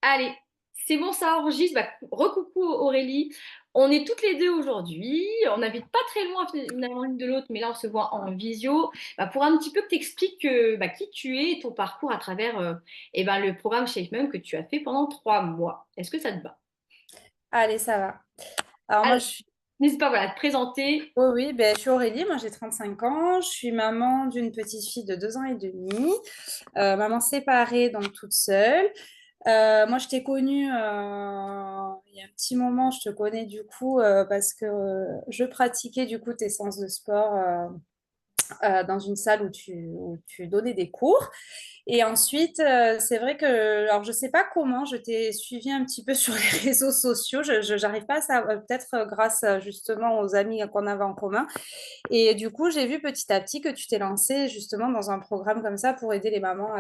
Allez, c'est bon, ça enregistre. Bah, recoucou Aurélie. On est toutes les deux aujourd'hui. On n'habite pas très loin finalement l'une de l'autre, mais là on se voit en visio. Bah, pour un petit peu que tu expliques qui tu es et ton parcours à travers le programme Shape Mum que tu as fait pendant 3 mois. Est-ce que ça te va? Allez, ça va. Alors moi, Alors, je suis... n'hésite pas voilà, à te présenter. Oui, oui, ben, je suis Aurélie, moi j'ai 35 ans, je suis maman d'une petite fille de 2 ans et demi, maman séparée, donc toute seule. Moi, je t'ai connue il y a un petit moment, je te connais du coup parce que je pratiquais du coup tes séances de sport dans une salle où tu donnais des cours. Et ensuite, c'est vrai que, alors je sais pas comment, je t'ai suivi un petit peu sur les réseaux sociaux. J'arrive pas à savoir, peut-être grâce justement aux amis qu'on avait en commun. Et du coup, j'ai vu petit à petit que tu t'es lancé justement dans un programme comme ça pour aider les mamans,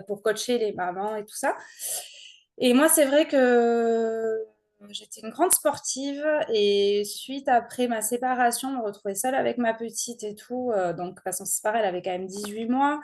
pour coacher les mamans et tout ça. Et moi, c'est vrai que j'étais une grande sportive et suite après ma séparation, me retrouver seule avec ma petite et tout, donc parce qu'on s'est séparés, elle avait quand même 18 mois.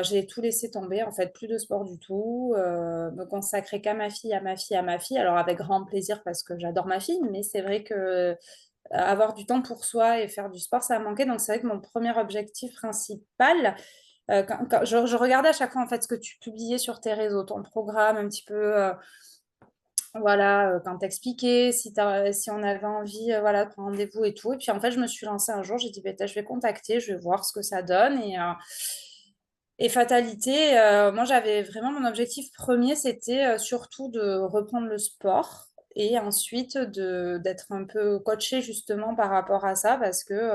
J'ai tout laissé tomber, en fait, plus de sport du tout, me consacrer qu'à ma fille, à ma fille, à ma fille. Alors avec grand plaisir parce que j'adore ma fille, mais c'est vrai que avoir du temps pour soi et faire du sport, ça a manqué. Donc c'est vrai que mon premier objectif principal, quand je regardais à chaque fois en fait ce que tu publiais sur tes réseaux, ton programme, un petit peu, voilà, quand t'expliquais, si on avait envie, voilà, de prendre rendez-vous et tout. Et puis en fait, je me suis lancée un jour, j'ai dit, je vais contacter, je vais voir ce que ça donne. Et fatalité, moi j'avais vraiment mon objectif premier, c'était surtout de reprendre le sport et ensuite d'être un peu coachée justement par rapport à ça parce que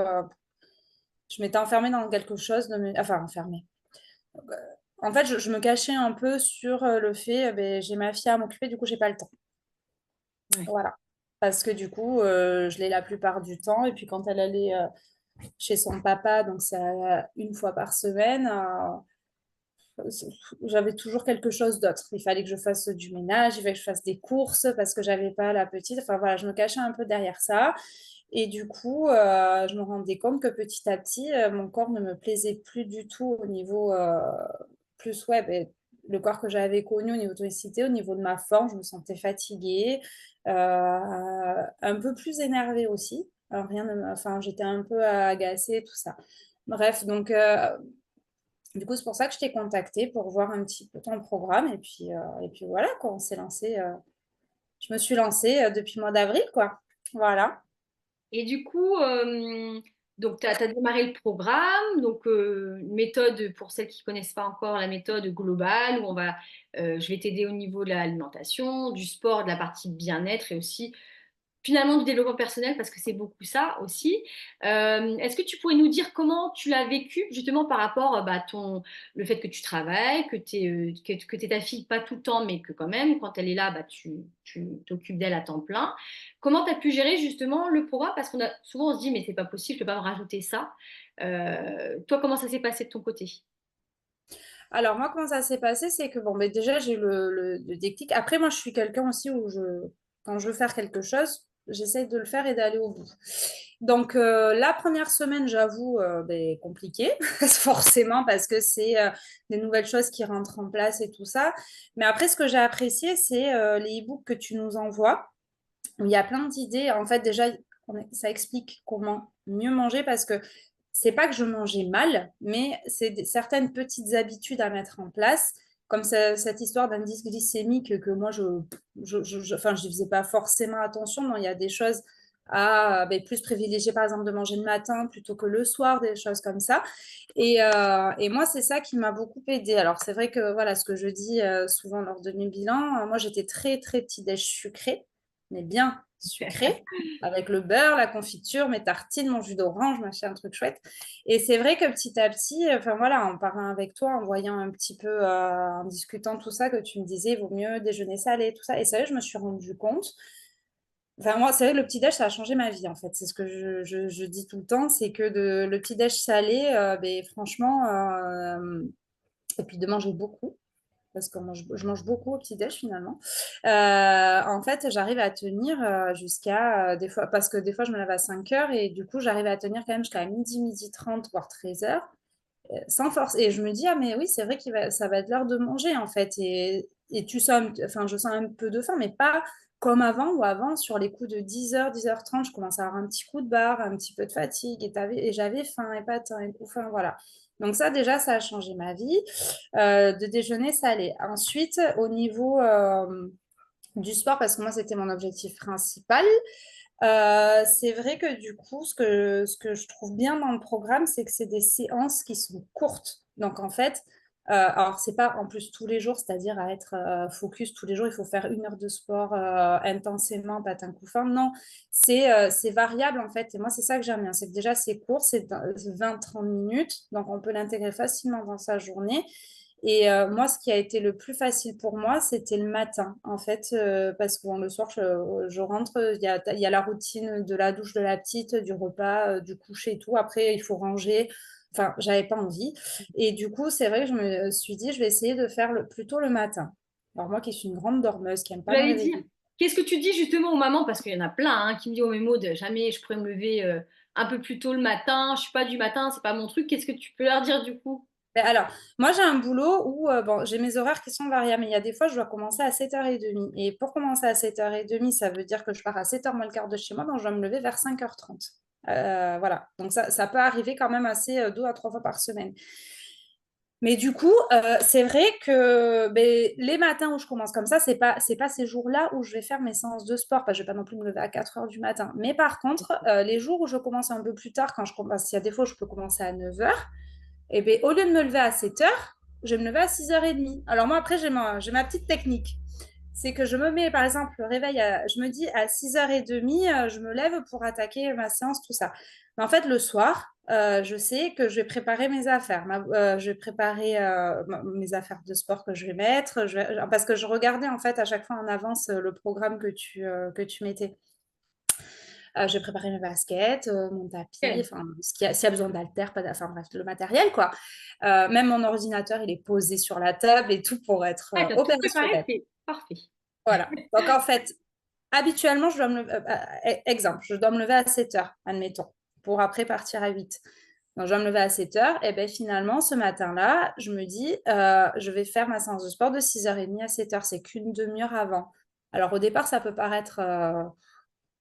je m'étais enfermée dans quelque chose, enfin enfermée. En fait, je me cachais un peu sur le fait, j'ai ma fille à m'occuper, du coup j'ai pas le temps. Ouais. Voilà. Parce que du coup, je l'ai la plupart du temps et puis quand elle allait chez son papa, donc c'est une fois par semaine. J'avais toujours quelque chose d'autre. Il fallait que je fasse du ménage, il fallait que je fasse des courses parce que j'avais pas la petite. Enfin voilà, je me cachais un peu derrière ça. Et du coup, je me rendais compte que petit à petit, mon corps ne me plaisait plus du tout au niveau plus, ouais, le corps que j'avais connu au niveau tonicité, au niveau de ma forme, je me sentais fatiguée, un peu plus énervée aussi. Alors, enfin, j'étais un peu agacée, tout ça. Bref, donc du coup, c'est pour ça que je t'ai contacté pour voir un petit peu ton programme. Et puis voilà, quoi, on s'est lancé. Je me suis lancée depuis le mois d'avril, quoi. Voilà. Et du coup, donc tu as démarré le programme, donc une méthode pour celles qui ne connaissent pas encore la méthode globale où je vais t'aider au niveau de l'alimentation, du sport, de la partie bien-être et aussi finalement du développement personnel parce que c'est beaucoup ça aussi. Est-ce que tu pourrais nous dire comment tu l'as vécu justement par rapport le fait que tu travailles, que t'es ta fille pas tout le temps mais que quand même quand elle est là tu t'occupes d'elle à temps plein. Comment tu as pu gérer justement le programme parce qu'on a souvent on se dit mais c'est pas possible, je peux pas me rajouter ça. Toi comment ça s'est passé de ton côté? Alors, moi, comment ça s'est passé, c'est que, bon, déjà, j'ai eu le déclic. Après, moi, je suis quelqu'un aussi où quand je veux faire quelque chose, j'essaye de le faire et d'aller au bout. Donc, la première semaine, j'avoue, compliqué, forcément, parce que c'est des nouvelles choses qui rentrent en place et tout ça. Mais après, ce que j'ai apprécié, c'est les e-books que tu nous envoies. Il y a plein d'idées. En fait, déjà, ça explique comment mieux manger parce que c'est pas que je mangeais mal, mais c'est certaines petites habitudes à mettre en place, comme cette histoire d'indice glycémique que moi, enfin, je faisais pas forcément attention. Non, il y a des choses à plus privilégier, par exemple, de manger le matin plutôt que le soir, des choses comme ça. Et moi, c'est ça qui m'a beaucoup aidée. Alors, c'est vrai que voilà, ce que je dis souvent lors de mes bilans, moi, j'étais très, très petit déj sucré mais bien sucré, avec le beurre, la confiture, mes tartines, mon jus d'orange, machin, un truc chouette. Et c'est vrai que petit à petit, enfin voilà, en parlant avec toi, en voyant un petit peu, en discutant tout ça, que tu me disais, il vaut mieux déjeuner salé, tout ça. Et c'est vrai, je me suis rendu compte. Enfin, moi, c'est vrai, le petit-déj, ça a changé ma vie, en fait. C'est ce que je dis tout le temps, c'est que le petit-déj salé, franchement, et puis de manger beaucoup parce que je mange beaucoup au petit-déj finalement. En fait, j'arrive à tenir jusqu'à des fois, parce que des fois je me lève à 5 heures et du coup j'arrive à tenir quand même jusqu'à midi, midi 30, voire 13 heures, sans force. Et je me dis, ah mais oui, c'est vrai ça va être l'heure de manger en fait. et tu sens, enfin, je sens un peu de faim, mais pas comme avant, ou avant, sur les coups de 10h, 10h30, je commençais à avoir un petit coup de barre, un petit peu de fatigue, et j'avais faim, et pas tant, et tout, enfin, voilà. Donc ça, déjà, ça a changé ma vie. De déjeuner salé. Ensuite, au niveau du sport, parce que moi, c'était mon objectif principal, c'est vrai que du coup, ce que je trouve bien dans le programme, c'est que c'est des séances qui sont courtes. Donc en fait, alors c'est pas en plus tous les jours, c'est-à-dire à être focus tous les jours, il faut faire 1 heure de sport intensément, patin couffin. Non, c'est variable en fait. Et moi, c'est ça que j'aime bien. C'est que déjà, c'est court, c'est 20-30 minutes. Donc on peut l'intégrer facilement dans sa journée. Et moi, ce qui a été le plus facile pour moi, c'était le matin, en fait, parce que bon, le soir, je rentre, il y a la routine de la douche de la petite, du repas, du coucher et tout. Après, il faut ranger. Enfin, j'avais pas envie. Et du coup, c'est vrai que je me suis dit, je vais essayer de faire plutôt le matin. Alors moi, qui suis une grande dormeuse, qui aime pas me J'allais dire, réveiller. qu'est-ce que tu dis justement aux mamans? Parce qu'il y en a plein hein, qui me disent, oh mais Maud, jamais je pourrais me lever un peu plus tôt le matin, je suis pas du matin, c'est pas mon truc. Qu'est-ce que tu peux leur dire du coup? Ben alors, moi, j'ai un boulot où bon, j'ai mes horaires qui sont variables, mais il y a des fois, je dois commencer à 7h30. Et pour commencer à 7h30, ça veut dire que je pars à 7h moins le quart de chez moi, donc je dois me lever vers 5h30. Voilà, donc ça peut arriver quand même assez 2 à 3 fois par semaine. Mais du coup, c'est vrai que ben, les matins où je commence comme ça, c'est pas ces jours-là où je vais faire mes séances de sport, parce que je vais pas non plus me lever à 4h du matin. Mais par contre, les jours où je commence un peu plus tard, quand je commence, il y a des fois où je peux commencer à 9h, et bien, au lieu de me lever à 7h, je vais me lever à 6h30. Alors moi, après, j'ai ma petite technique. C'est que je me mets, par exemple, le réveil, je me dis à 6h30, je me lève pour attaquer ma séance, tout ça. Mais en fait, le soir, je sais que je vais préparer mes affaires. Je vais préparer mes affaires de sport que je vais mettre. Parce que je regardais, en fait, à chaque fois en avance le programme que tu mettais. J'ai préparé mes baskets, mon tapis, Ok. enfin, s'il y a besoin d'haltères, enfin bref, le matériel, quoi. Même mon ordinateur, il est posé sur la table et tout pour être Ah, t'as tout préparé, opérationnel. c'est parfait. Voilà. Donc, en fait, habituellement, je dois me lever, exemple, je dois me lever à 7h, admettons, pour après partir à 8. Donc, je dois me lever à 7h. Et bien, finalement, ce matin-là, je me dis, je vais faire ma séance de sport de 6h30 à 7h. C'est qu'une demi-heure avant. Alors, au départ, ça peut paraître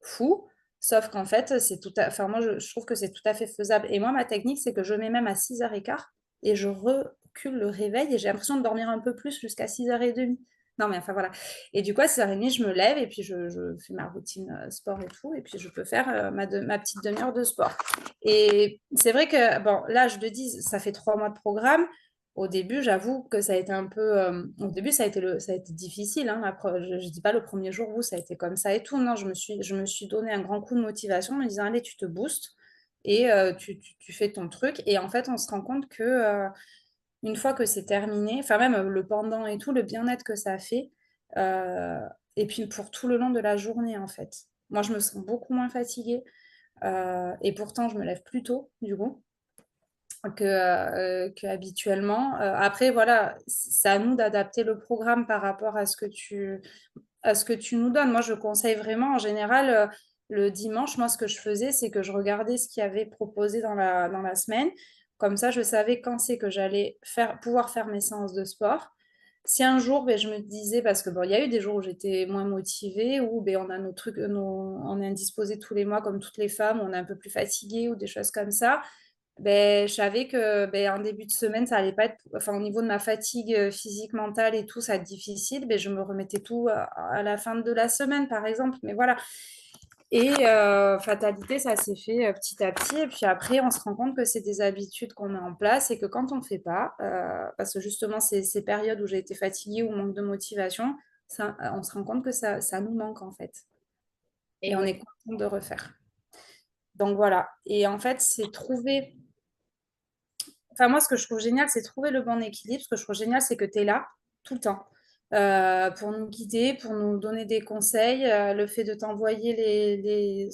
fou. Sauf qu'en fait, enfin, moi, je trouve que c'est tout à fait faisable. Et moi, ma technique, c'est que je mets même à 6h15 et je recule le réveil et j'ai l'impression de dormir un peu plus jusqu'à 6h30. Non, mais enfin, voilà. Et du coup, à 6h30, je me lève et puis je fais ma routine sport et tout. Et puis, je peux faire ma petite demi-heure de sport. Et c'est vrai que, bon, là, je le dis, ça fait 3 mois de programme. Au début, j'avoue que ça a été un peu. Au début, ça a été difficile. Hein, je ne dis pas le premier jour où ça a été comme ça et tout. Non, je me suis donné un grand coup de motivation en me disant, allez, tu te boostes et tu fais ton truc. Et en fait, on se rend compte que une fois que c'est terminé, enfin, même le pendant et tout, le bien-être que ça fait. euh, et puis pour tout le long de la journée, en fait. Moi, je me sens beaucoup moins fatiguée. Et pourtant, je me lève plus tôt, du coup que habituellement. Après, voilà, c'est à nous d'adapter le programme par rapport à ce que tu nous donnes. Moi, je conseille vraiment, en général, le dimanche, moi, ce que je faisais, c'est que je regardais ce qu'il y avait proposé dans la semaine. Comme ça, je savais quand c'est que j'allais pouvoir faire mes séances de sport. Si un jour, ben, je me disais, parce que bon, il y a eu des jours où j'étais moins motivée, où ben, on a nos trucs, on est indisposé tous les mois, comme toutes les femmes, on est un peu plus fatigué ou des choses comme ça. Ben, je savais que ben, en début de semaine, ça allait pas être, enfin, au niveau de ma fatigue physique, mentale et tout, ça va être difficile. Ben, je me remettais tout à la fin de la semaine, par exemple. Mais voilà. Et fatalité, ça s'est fait petit à petit. Et puis après, on se rend compte que c'est des habitudes qu'on met en place et que quand on ne fait pas, parce que justement, ces périodes où j'ai été fatiguée ou manque de motivation, on se rend compte que ça nous manque en fait. Et Et on ouais. est content de refaire. Donc voilà. Et en fait, c'est trouver. Enfin, moi, ce que je trouve génial, c'est trouver le bon équilibre. Ce que je trouve génial, c'est que tu es là tout le temps pour nous guider, pour nous donner des conseils. Le fait de t'envoyer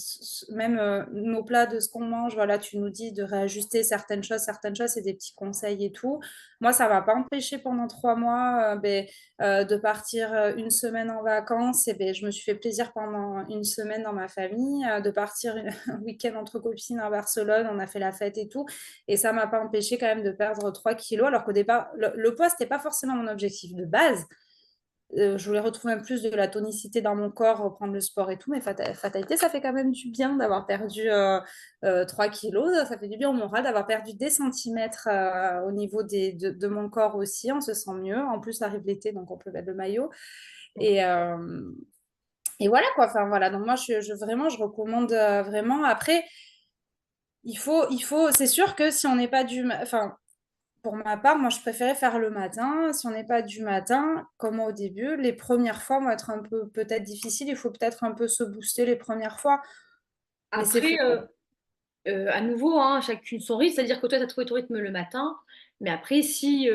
même nos plats de ce qu'on mange, voilà, tu nous dis de réajuster certaines choses, c'est des petits conseils et tout. Moi, ça ne m'a pas empêché pendant 3 mois de partir une semaine en vacances. Et ben, je me suis fait plaisir pendant une semaine dans ma famille, de partir un week-end entre copines à Barcelone. On a fait la fête et tout. Et ça ne m'a pas empêché quand même de perdre 3 kilos, alors qu'au départ, le poids, ce n'était pas forcément mon objectif de base. Je voulais retrouver un plus de la tonicité dans mon corps, reprendre le sport et tout, mais fatalité, ça fait quand même du bien d'avoir perdu 3 kilos. Ça fait du bien au moral d'avoir perdu des centimètres au niveau de mon corps aussi. On se sent mieux. En plus, arrive l'été, donc on peut mettre le maillot. Et, et voilà quoi. Enfin, voilà. Donc moi, vraiment, je recommande vraiment. Après, c'est sûr que si on n'est pas enfin, pour ma part, moi, je préférais faire le matin. Si on n'est pas du matin, comme au début, les premières fois vont être un peu peut-être difficiles. Il faut peut-être un peu se booster les premières fois. Mais c'est Après, faisable. à nouveau, hein, chacune son rythme, c'est-à-dire que toi, tu as trouvé ton rythme le matin, mais après, si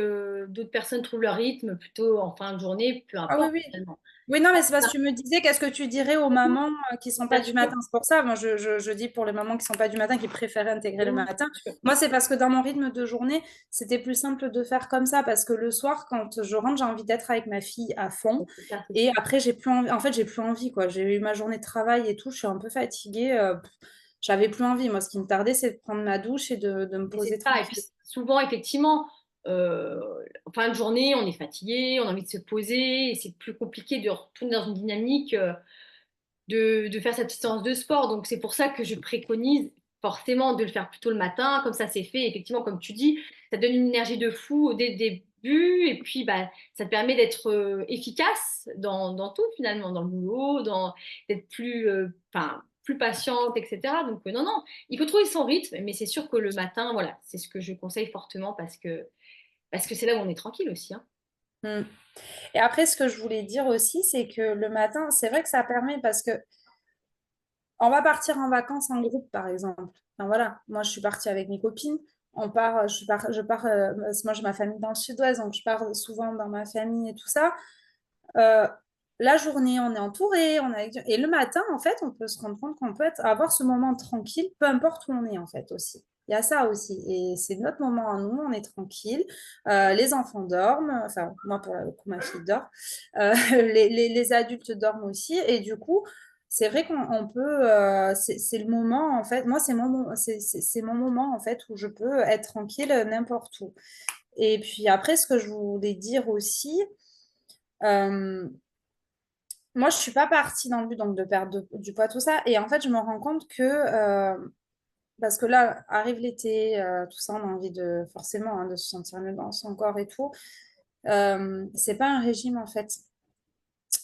d'autres personnes trouvent leur rythme plutôt en fin de journée, peu Ah oui, importe oui. finalement. Oui, non, mais c'est parce que tu me disais, qu'est-ce que tu dirais aux mamans qui sont pas Bien du sûr, matin? C'est pour ça, moi, je dis pour les mamans qui sont pas du matin, qui préfèrent intégrer le bien matin. sûr. Moi, c'est parce que dans mon rythme de journée, c'était plus simple de faire comme ça, parce que le soir, quand je rentre, j'ai envie d'être avec ma fille à fond. C'est ça, c'est Et sûr. après, j'ai plus envie, en fait, j'ai plus envie, quoi. J'ai eu ma journée de travail et tout, je suis un peu fatiguée. J'avais plus envie. Moi, ce qui me tardait, c'est de prendre ma douche et de me Et c'est poser ça. Et puis tranquille. souvent, effectivement, euh, en fin de journée, on est fatigué, on a envie de se poser, et c'est plus compliqué de retourner dans une dynamique. De faire cette séance de sport. Donc c'est pour ça que je préconise forcément de le faire plutôt le matin, comme ça c'est fait. Effectivement, comme tu dis, ça donne une énergie de fou dès le début, et puis bah, ça te permet d'être efficace dans tout finalement, dans le boulot, d'être plus, enfin, plus patiente, etc. Donc non, non, il faut trouver son rythme, mais c'est sûr que le matin, voilà, c'est ce que je conseille fortement parce que c'est là où on est tranquille aussi, hein. Mm. Et après, ce que je voulais dire aussi, c'est que le matin, c'est vrai que ça permet parce que on va partir en vacances en groupe, par exemple. Enfin, voilà, moi, je suis partie avec mes copines. Moi, j'ai ma famille dans le sud-ouest, donc je pars souvent dans ma famille et tout ça. Euh, la journée, on est entouré, et le matin, en fait, on peut se rendre compte qu'on peut avoir ce moment tranquille, peu importe où on est, en fait, aussi. Il y a ça aussi. Et c'est notre moment à nous, on est tranquille. Les enfants dorment, enfin, moi, pour le coup, ma fille dort. Les adultes dorment aussi. Et du coup, c'est vrai qu'on peut. C'est le moment, en fait. Moi, c'est mon moment, en fait, où je peux être tranquille n'importe où. Et puis après, ce que je voulais dire aussi, euh, moi, je suis pas partie dans le but donc, de perdre du poids, tout ça. Et en fait, je me rends compte que, parce que là, arrive l'été, tout ça, on a envie de, forcément, hein, de se sentir mieux dans son corps et tout. C'est pas un régime, en fait.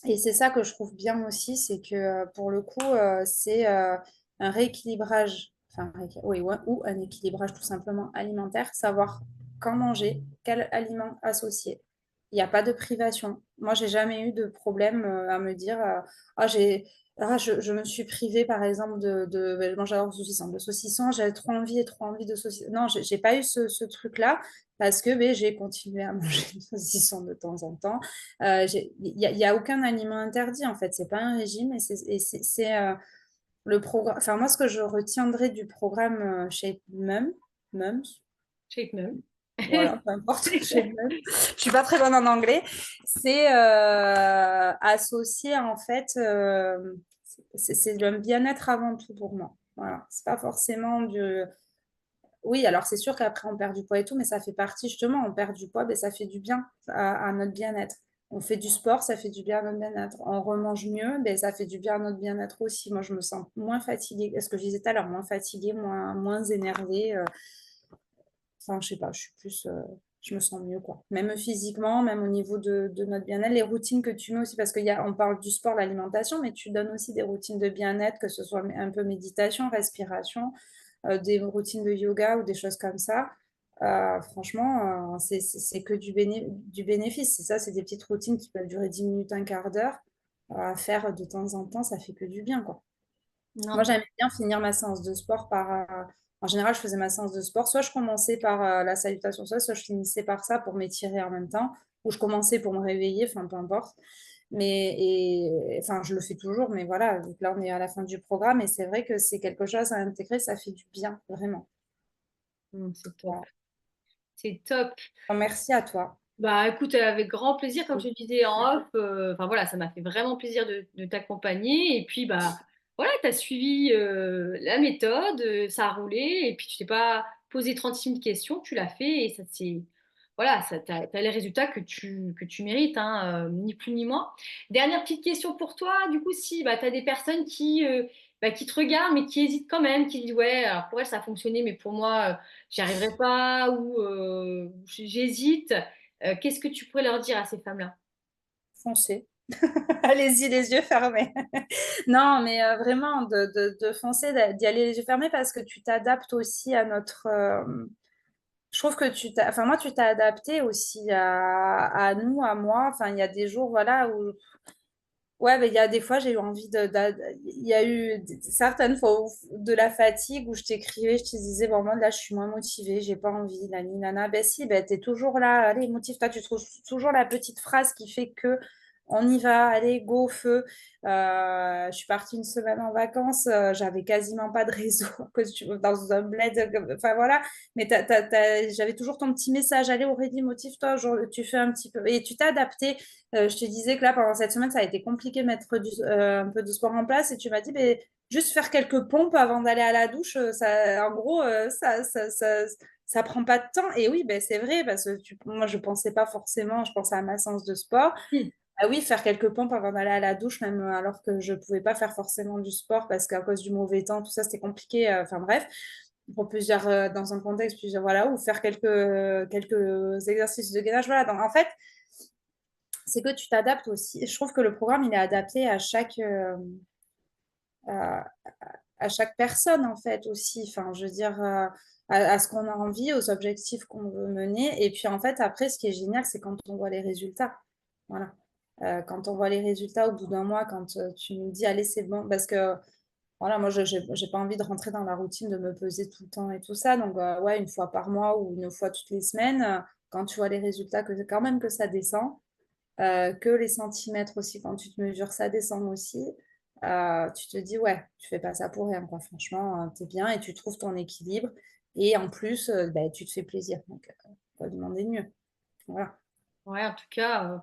Et c'est ça que je trouve bien aussi, c'est que pour le coup, c'est un rééquilibrage, enfin, oui, ouais, ou un équilibrage tout simplement alimentaire, savoir quand manger, quel aliment associer. Il n'y a pas de privation. Moi, j'ai jamais eu de problème à me dire, ah, je me suis privée, par exemple, ben, moi j'adore le saucisson, de saucisson, j'avais trop envie et trop envie de saucisson. Non, j'ai pas eu ce truc-là parce que ben, j'ai continué à manger du saucisson de temps en temps. Il y a aucun aliment interdit en fait, c'est pas un régime le programme. Enfin, moi, ce que je retiendrai du programme Shape Mums, Shape Mum. voilà, peu importe, Shape Mum, je suis pas très bonne en anglais, c'est associé en fait, c'est le bien-être avant tout pour moi. Voilà, c'est pas forcément du. Oui, alors c'est sûr qu'après on perd du poids et tout, mais ça fait partie justement, on perd du poids, mais ça fait du bien à notre bien-être. On fait du sport, ça fait du bien à notre bien-être. On remange mieux, mais ça fait du bien à notre bien-être aussi. Moi, je me sens moins fatiguée, ce que je disais tout à l'heure, moins fatiguée, moins énervée. Enfin, je sais pas, je me sens mieux, quoi. Même physiquement, même au niveau de notre bien-être, les routines que tu mets aussi, parce on parle du sport, l'alimentation, mais tu donnes aussi des routines de bien-être, que ce soit un peu méditation, respiration, des routines de yoga ou des choses comme ça. Franchement, c'est que du bénéfice. C'est ça, c'est des petites routines qui peuvent durer 10 minutes, un quart d'heure. À faire de temps en temps, ça fait que du bien, quoi. Moi, Non, j'aimais bien finir ma séance de sport par. En général, je faisais ma séance de sport. Soit je commençais par la salutation, soit je finissais par ça pour m'étirer en même temps, ou je commençais pour me réveiller, enfin peu importe. Enfin, je le fais toujours, mais voilà, donc là, on est à la fin du programme et c'est vrai que c'est quelque chose à intégrer, ça fait du bien, vraiment. c'est top. Voilà. C'est top. Merci à toi. Bah écoute, avec grand plaisir, comme je te disais en off, enfin voilà, ça m'a fait vraiment plaisir de t'accompagner. Et puis bah voilà, tu as suivi la méthode, ça a roulé, et puis tu t'es pas posé 36 000 questions, tu l'as fait et ça s'est voilà, tu as les résultats que tu mérites, hein, ni plus ni moins. Dernière petite question pour toi, du coup, si bah, tu as des personnes qui te regardent, mais qui hésitent quand même, qui disent, ouais, alors pour elles, ça a fonctionné, mais pour moi, j'y arriverai pas, ou j'hésite, qu'est-ce que tu pourrais leur dire à ces femmes-là? Foncez. Allez-y, les yeux fermés. Non, mais vraiment, de foncer, d'y aller les yeux fermés parce que tu t'adaptes aussi à notre. Je trouve que enfin, moi, tu t'as adapté aussi à nous, à moi. Enfin, il y a des jours, voilà, où. Ouais, mais il y a des fois, j'ai eu envie il y a eu certaines fois de la fatigue où je t'écrivais, je te disais, bon, moi, là, je suis moins motivée, j'ai pas envie, nani, nana. Ben si, ben, t'es toujours là, allez, motive-toi, tu trouves toujours la petite phrase qui fait que on y va, allez, go, feu. Je suis partie une semaine en vacances, j'avais quasiment pas de réseau dans un bled, enfin voilà. Mais j'avais toujours ton petit message, allez, Aurélie, motive-toi, tu fais un petit peu, et tu t'es adapté. Je te disais que là, pendant cette semaine, ça a été compliqué de mettre un peu de sport en place et tu m'as dit, mais juste faire quelques pompes avant d'aller à la douche, ça, en gros, ça prend pas de temps. Et oui, ben, c'est vrai, parce que moi, je pensais pas forcément, je pensais à ma séance de sport. Hmm. Ah oui, faire quelques pompes avant d'aller à la douche, même alors que je pouvais pas faire forcément du sport parce qu'à cause du mauvais temps, tout ça, c'était compliqué. Enfin bref, pour plusieurs, dans un contexte, plusieurs, voilà, ou faire quelques exercices de gainage. Voilà, donc en fait, c'est que tu t'adaptes aussi. Je trouve que le programme, il est adapté à, à chaque personne, en fait, aussi. Enfin, je veux dire, à ce qu'on a envie, aux objectifs qu'on veut mener. Et puis, en fait, après, ce qui est génial, c'est quand on voit les résultats. Voilà. Quand on voit les résultats au bout d'un mois, quand tu nous dis, allez, c'est bon, parce que voilà, moi, je j'ai pas envie de rentrer dans la routine de me peser tout le temps et tout ça. Donc, ouais, une fois par mois ou une fois toutes les semaines, quand tu vois les résultats, que quand même que ça descend, que les centimètres aussi, quand tu te mesures, ça descend aussi. Tu te dis, ouais, tu fais pas ça pour rien, quoi. Franchement, t'es bien et tu trouves ton équilibre. Et en plus, bah, tu te fais plaisir. Donc, pas demander de mieux. Voilà. Ouais, en tout cas,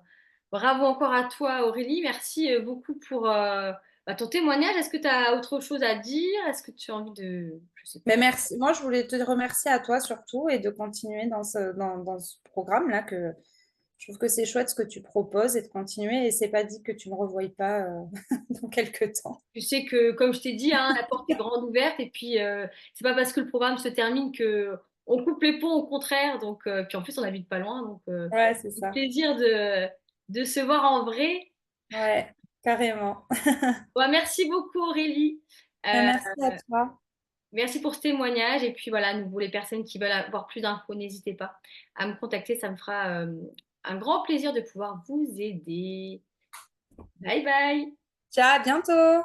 bravo encore à toi, Aurélie. Merci beaucoup pour bah, ton témoignage. Est-ce que tu as autre chose à dire? Est-ce que tu as envie de... Je sais Mais pas. merci. Moi, je voulais te remercier à toi surtout et de continuer dans ce programme-là que je trouve que c'est chouette ce que tu proposes et de continuer. Et c'est pas dit que tu me revoies pas dans quelques temps. Tu sais que, comme je t'ai dit, hein, la porte est grande ouverte. Et puis, c'est pas parce que le programme se termine que on coupe les ponts, au contraire. Donc, puis en plus, on habite pas loin. Donc, Ouais, c'est c'est un ça. plaisir de se voir en vrai. Ouais, carrément. Bah, merci beaucoup, Aurélie. Mais Euh, merci à toi. Merci pour ce témoignage. Et puis voilà, nous, les personnes qui veulent avoir plus d'infos, n'hésitez pas à me contacter. Ça me fera un grand plaisir de pouvoir vous aider. Bye bye. Ciao, à bientôt.